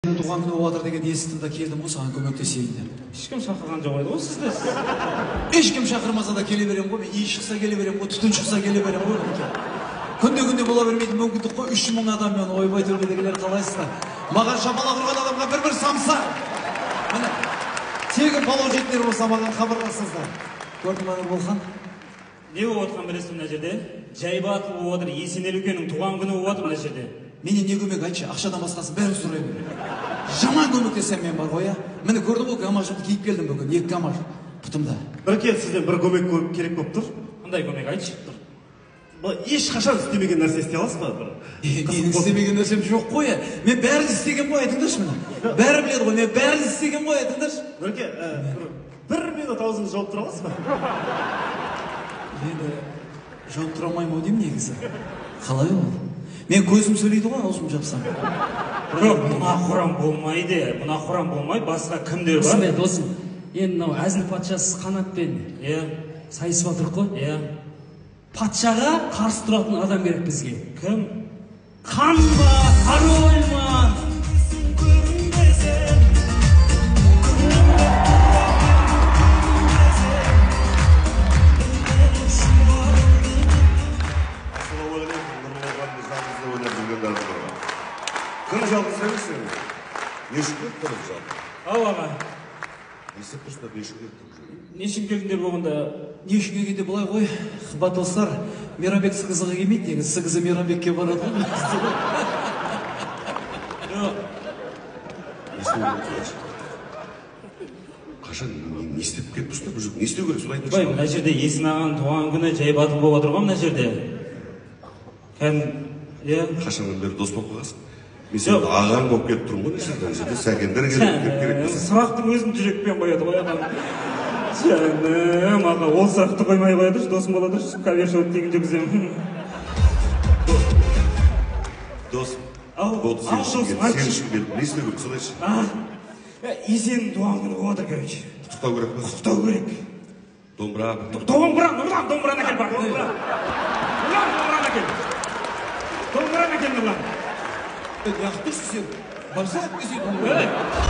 туған күні болатыр деген естідім да келдім ғой саған көмектесейін деп. Ешкім шақырған жоқ еді ғой сізді. Ешкім шақырмаса да келе берем ғой, мен үй шықса келе берем ғой, түтін шықса келе берем ғой. Күнде бола бермейтін мүмкіндік қой, 3000 адаммен ойбай төрбедегілер қалайсыздар. Маған шапалақ ұрған адамға бір самса. Міне, тегін палау жейтіндер болса маған хабарласыңыздар. Көрдің бе Нұрболхан? Не болып отқан білесің мына жерде? Жайбатыл болып отыр, Есенел үлкеннің туған күні болып отыр мына жерде. Менен не көмек айтшы, ақшадан басқасын бәрін сұраймын. Жаман көмектесем мен бар ғой, міне көрдің ғой, гамашымды киіп келдім бүгін, 2 гамаш пұтымда. Бір кел сізден бір көмек керек болып тұр. Қандай көмек айтшы? Ешқашан істемеген нәрсе істей аласыз ба? Менің істемеген нәрсем жоқ қой, мен бәрін істеген ғой, айтыңдаршы міне. Бәрі біледі ғой, мен бәрін істеген ғой, айтыңдаршы. Нұрке, бір минут аузыңызды жауып тұра аласыз ба? Енді жауып тұра алмаймын деймін негізі. Қалай ол? Мен көзім сөйлейді ғой, аузым жапсам. Жоқ, мына құрам болмайды, мына құрам болмай, басқа кімдер бар? Осындай досым, енді мынау әзіл патшасы Қанатпен сайысып отырық қой. Патшаға қарсы тұратын адам керек бізге. Кім? Хан ба, король ма? Кім жалғыз сәлесің? Нешік келіп тұрып жалғы? Ал аға. Естіп тұрсында нешік келіп тұрып? Нешін келгендер болғанда? Нешік келгенде былай ғой, қымбат достар, Мейрамбек сығызығы келмейді, негізі сығызы Мейрамбекке барады ғой. Қашан не істеп келіп тұрсында бұл жүк? Не істеу керек? Солай айтыңызшы. Бай, мына жерде Есін ағаның туған күні Жайбатыл болып отыр ғой мына жерде. Қашаннан бері дос болып қаласың? Мен сен ағаң болып келіп тұрмын ғой, мына жерде сәкендер керек. Сұрақтың өзін жүрекпен қояды ғой ағам. Жаным аға, ол сұрақты қоймай қояды, досым болады, кавершот деген жүргіземін. Досым, болды сен үшін келіп, не істеу керек, солайшы? Есеннің туған күні болып отыр, короче. Құттықтау керек па? Құттықтау керек. Домбыра. Домбыраны әкел бар. Домбыраны әкел, Нұрлан. Яқты сен, барса әпкесейді.